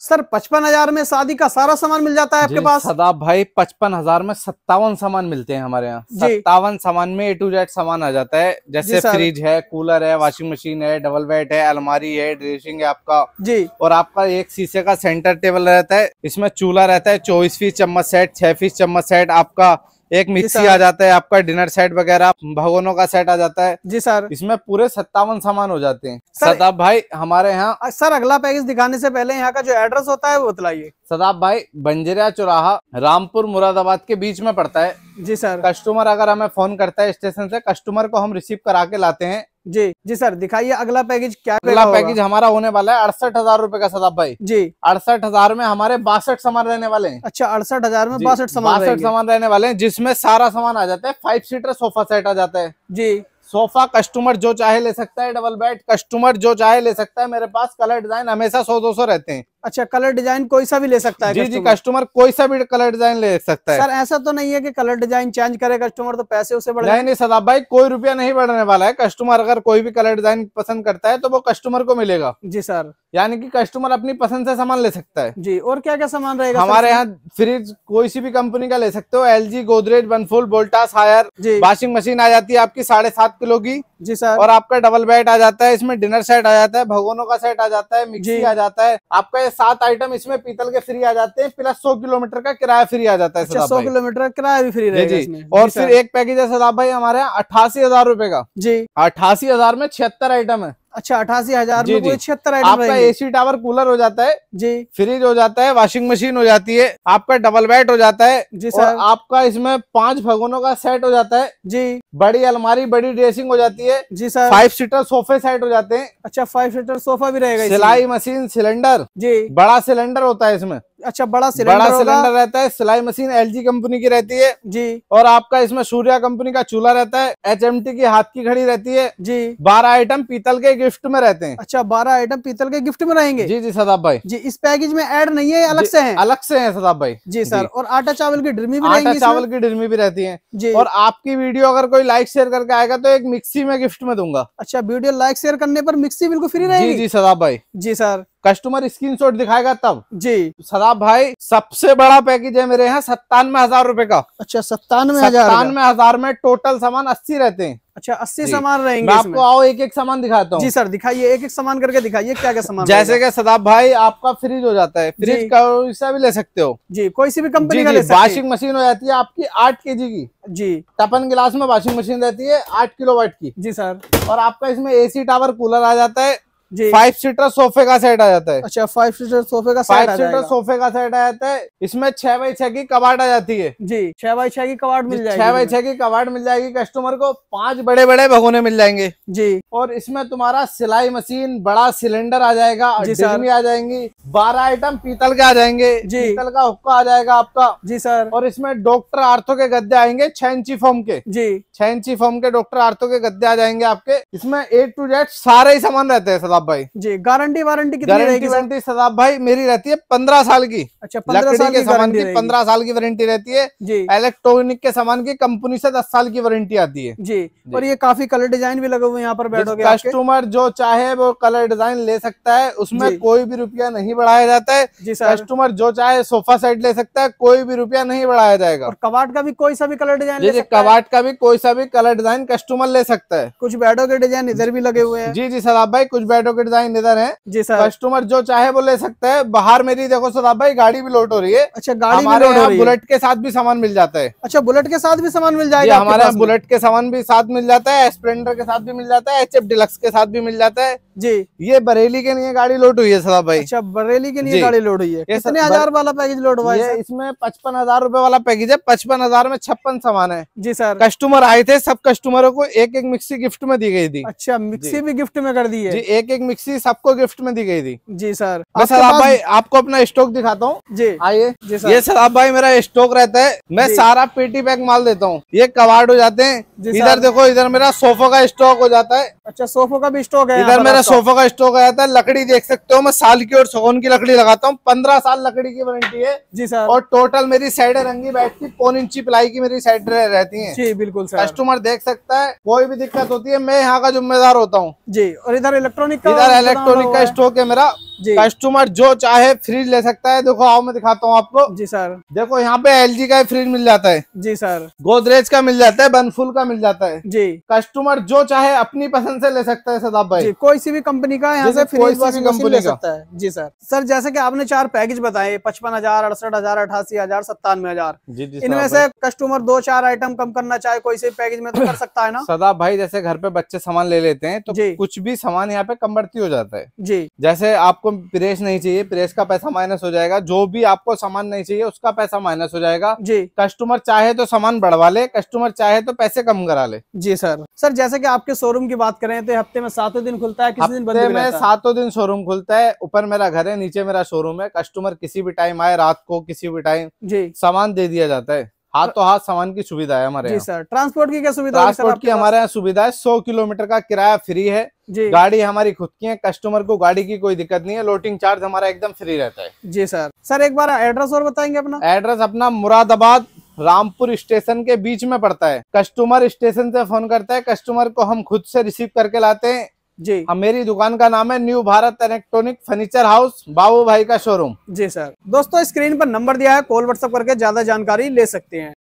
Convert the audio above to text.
Sir 55,000 में शादी का सारा सामान मिल जाता है आपके पास? सदाब भाई 55,000 में 57 सामान मिलते हैं हमारे यहाँ। 57 सामान में A to Z सामान आ जाता है, जैसे फ्रिज है, कूलर है, वॉशिंग मशीन है, डबल बेड है, अलमारी है, ड्रेसिंग है आपका जी। और आपका एक शीशे का सेंटर टेबल रहता है, इसमें चूल्हा रहता है, 24 पीस चम्मच सेट, 6 पीस चम्मच सेट, आपका एक मिक्सी आ जाता है, आपका डिनर सेट वगैरह, भगोनों का सेट आ जाता है जी सर। इसमें पूरे 57 सामान हो जाते हैं सदाब भाई हमारे यहाँ। सर अगला पैकेज दिखाने से पहले यहाँ का जो एड्रेस होता है वो बताइए। सदाब भाई बंजरिया चौराहा रामपुर मुरादाबाद के बीच में पड़ता है जी सर। कस्टमर अगर हमें फोन करता है स्टेशन से, कस्टमर को हम रिसीव करा के लाते हैं जी। जी सर दिखाइए अगला पैकेज क्या। अगला पैकेज हमारा होने वाला है 68,000 रुपए का सदाब भाई जी। 68,000 में हमारे 62 सामान रहने वाले हैं। अच्छा 68,000 में 62 सामान रहने वाले हैं, जिसमें सारा सामान आ जाता है। 5 सीटर सोफा सेट आ जाता है जी। सोफा कस्टमर जो चाहे ले सकता है, डबल बेड कस्टमर जो चाहे ले सकता है। मेरे पास कलर डिजाइन हमेशा 100-200 रहते हैं। अच्छा कलर डिजाइन कोई सा भी ले सकता है? जी कस्टमर कोई सा भी कलर डिजाइन ले सकता है। सर ऐसा तो नहीं है कि कलर डिजाइन चेंज करे कस्टमर तो पैसे उसे बढ़ नहीं सदाब भाई कोई रुपया नहीं बढ़ने वाला है। कस्टमर अगर कोई भी कलर डिजाइन पसंद करता है तो वो कस्टमर को मिलेगा जी सर। यानी कि कस्टमर अपनी पसंद से सामान ले सकता है जी। और क्या क्या सामान रहेगा हमारे यहाँ? फ्रिज कोई सी भी कंपनी का ले सकते हो, LG, गोदरेज, वनफुल, वोल्टास, हायर। वॉशिंग मशीन आ जाती है आपकी 7.5 किलो की जी सर। और आपका डबल बेड आ जाता है, इसमें डिनर सेट आ जाता है, भगोनों का सेट आ जाता है, मिक्सी आ जाता है आपका। ये 7 आइटम इसमें पीतल के फ्री आ जाते हैं, प्लस 100 किलोमीटर का किराया फ्री आ जाता है। 100 किलोमीटर का किराया भी फ्री रहेगा जी। और फिर एक पैकेज है सदाब भाई हमारे यहाँ 88,000 रुपए का जी। 88,000 में 76 आइटम है। अच्छा 88,000 में पूरे 76 आइटम आपका AC टावर कूलर हो जाता है जी, फ्रिज हो जाता है, वॉशिंग मशीन हो जाती है, आपका डबल बेड हो जाता है जी सर। आपका इसमें 5 भगोनों का सेट हो जाता है जी। बड़ी अलमारी, बड़ी ड्रेसिंग हो जाती है जी सर। 5 सीटर सोफे सेट हो जाते हैं। अच्छा 5 सीटर सोफा भी रहेगा। सिलाई मशीन, सिलेंडर जी, बड़ा सिलेंडर होता है इसमें। अच्छा बड़ा सिलेंडर रहता है। सिलाई मशीन LG कंपनी की रहती है जी। और आपका इसमें सूर्या कंपनी का चूल्हा रहता है, HMT की हाथ की घड़ी रहती है जी। 12 आइटम पीतल के गिफ्ट में रहते हैं। अच्छा 12 आइटम पीतल के गिफ्ट में रहेंगे जी सदाब भाई जी। इस पैकेज में ऐड नहीं है, अलग से है? अलग से है सदाब भाई जी सर। और आटा चावल की ड्रिमी भी रहेंगी? आटा चावल की ड्रिमी भी रहती है जी। और आपकी वीडियो अगर कोई लाइक शेयर करके आएगा तो एक मिक्सी में गिफ्ट में दूंगा। अच्छा वीडियो लाइक शेयर करने पर मिक्सी बिल्कुल फ्री रहेगी जी सदाब भाई जी सर। कस्टमर स्क्रीनशॉट दिखाएगा तब जी। सदाब भाई सबसे बड़ा पैकेज है मेरे यहाँ 97,000 रुपए का। अच्छा 97,000 में टोटल सामान 80 रहते हैं। अच्छा 80 सामान रहेंगे। मैं आपको आओ एक एक सामान दिखाता हूँ। जी सर दिखाइए, एक एक सामान करके दिखाइए क्या क्या सामान। जैसे कि सदाब भाई आपका फ्रिज हो जाता है, फ्रिज कोई सा भी ले सकते हो जी, कोई सी भी कंपनी का ले सकते हो। वॉशिंग मशीन हो जाती है आपकी 8 kg की जी। टपन गिलास में वॉशिंग मशीन रहती है 8 किलोवाट की जी सर। और आपका इसमें AC टावर कूलर आ जाता है जी। 5 सीटर सोफे का सेट आ जाता है। अच्छा 5 सीटर सोफे का सेट आ जाता है। इसमें 6x6 की कबाड़ आ जाती है जी। 6x6 की कबाड़ मिल जाएगी। 6x6 की कबाड़ मिल जाएगी कस्टमर को। 5 बड़े बड़े भगोने मिल जाएंगे जी। और इसमें तुम्हारा सिलाई मशीन, बड़ा सिलेंडर आ जाएगा, ड्रिमी आ जाएंगी, 12 आइटम पीतल के आ जाएंगे जी। पीतल का हुक्का आ जाएगा आपका जी सर। और इसमें डॉक्टर आर्थो के गद्दे आएंगे 6 इंची फॉर्म के जी। 6 इंची फॉर्म के डॉक्टर आर्थो के गद्दे आ जाएंगे आपके। इसमें A to Z सारे ही सामान रहते हैं सदाब भाई जी। गारंटी कितनी रहेगी सदाब भाई? मेरी रहती है 15 साल की। अच्छा 15 साल के सामान की 15 साल की वारंटी रहती है जी। इलेक्ट्रॉनिक के सामान की कंपनी से 10 साल की वारंटी आती है जी। और ये काफी कलर डिजाइन भी लगे हुए हैं यहाँ पर बैठोगे। कस्टमर जो चाहे वो कलर डिजाइन ले सकता है, उसमें कोई भी रुपया नहीं बढ़ाया जाता है जी सर। कस्टमर जो चाहे सोफा सेट ले सकता है, कोई भी रुपया नहीं बढ़ाया जाएगा। और कबाड़ का भी कोई सा भी कलर डिजाइन ले सकता है। कबाड़ का भी कोई सा भी कलर डिजाइन कस्टमर ले सकता है। कुछ बेडों के डिजाइन इधर भी लगे हुए हैं जी सदाब भाई। कुछ बेडों के डिजाइन इधर है जी सर। कस्टमर जो चाहे वो ले सकता है। बाहर मेरी देखो सदाब भाई गाड़ी भी लोड हो रही है। अच्छा गाड़ी भी लोड हो रही है। बुलेट के साथ भी सामान मिल जाता है। अच्छा बुलेट के साथ भी सामान मिल जाएगा हमारे यहाँ। बुलेट के सामान भी साथ मिल जाता है, स्प्लेंडर के साथ भी मिल जाता है, HF डिलक्स के साथ भी मिल जाता है जी। ये बरेली के लिए गाड़ी लोड हुई है सदाब भाई। अच्छा बरेली के लिए गाड़ी लोड हुई है। कितने हजार वाला पैकेज लोड हुआ है? इसमें 55,000 रुपए वाला पैकेज है। 55,000 में 56 सामान है जी सर। कस्टमर आए थे, सब कस्टमरों को एक एक मिक्सी गिफ्ट में दी गई थी। अच्छा मिक्सी भी गिफ्ट में कर दी है जी। एक एक मिक्सी सबको गिफ्ट में दी गई थी जी सर। सदाब भाई आपको अपना स्टॉक दिखाता हूँ जी, आइए। ये सदाब भाई मेरा स्टॉक रहता है, मैं सारा पेटी पैक माल देता हूँ। ये कबाड़ हो जाते हैं। इधर देखो, इधर मेरा सोफा का स्टॉक हो जाता है। अच्छा सोफा का भी स्टॉक है इधर। मेरा सोफा का स्टॉक आ जाता है। लकड़ी देख सकते हो, मैं साल की और सागौन की लकड़ी लगाता हूँ। 15 साल लकड़ी की वारंटी है जी सर। और टोटल मेरी साइडें रंगी बैठती 1.25 इंची प्लाई की मेरी साइड रहती है जी। बिल्कुल सर। कस्टमर देख सकता है, कोई भी दिक्कत होती है मैं यहाँ का जिम्मेदार होता हूँ जी। और इधर इलेक्ट्रॉनिक का स्टॉक है मेरा। कस्टमर जो चाहे फ्रिज ले सकता है। देखो आओ मैं दिखाता हूँ आपको। जी सर। देखो यहाँ पे LG का फ्रिज मिल जाता है। जी सर। गोदरेज का मिल जाता है, बर्नफुल का मिल जाता है। जी। कस्टमर जो चाहे अपनी पसंद से ले सकता है सदाब भाई। कोई सी भी कंपनी का यहाँ से फ्रिज वॉशिंग मशीन ले सकता है। जी सर। सर जैसे कि आपने 4 पैकेज बताए, 55,000, 68,000, 88,000, 97,000। इनमें से कस्टमर 2-4 आइटम कम करना चाहे कोई से पैकेज में तो कर सकता है ना सदाब भाई? जैसे घर पे बच्चे सामान ले लेते हैं तो कुछ भी सामान यहाँ पे कम बढ़ती हो जाता है। जी। जैसे आपको प्रेस नहीं चाहिए, प्रेस का पैसा माइनस हो जाएगा। जो भी आपको सामान नहीं चाहिए उसका पैसा माइनस हो जाएगा। जी। कस्टमर चाहे तो सामान बढ़वा ले, कस्टमर चाहे तो पैसे कम करा ले। जी सर। सर जैसे कि आपके शोरूम की बात करें तो हफ्ते में 7 दिन खुलता है, किसी दिन बंद रहता है? हफ्ते में 7 दिन शोरूम खुलता है। ऊपर मेरा घर है, नीचे मेरा शोरूम है। कस्टमर किसी भी टाइम आए, रात को किसी भी टाइम जी सामान दे दिया जाता है। हाथ तो हाथ सामान की सुविधा है हमारे। जी सर। ट्रांसपोर्ट की क्या सुविधा? ट्रांसपोर्ट की हमारे यहाँ सुविधा है। 100 किलोमीटर का किराया फ्री है जी। गाड़ी हमारी खुद की है, कस्टमर को गाड़ी की कोई दिक्कत नहीं है। लोडिंग चार्ज हमारा एकदम फ्री रहता है। जी सर। सर एक बार एड्रेस और बताएंगे अपना? एड्रेस अपना मुरादाबाद रामपुर स्टेशन के बीच में पड़ता है। कस्टमर स्टेशन से फोन करता है, कस्टमर को हम खुद से रिसीव करके लाते हैं जी। मेरी दुकान का नाम है new Bharat electronic furniture house, Babu Bhai का शोरूम। जी सर। दोस्तों स्क्रीन पर नंबर दिया है, कॉल व्हाट्सएप करके ज्यादा जानकारी ले सकते हैं।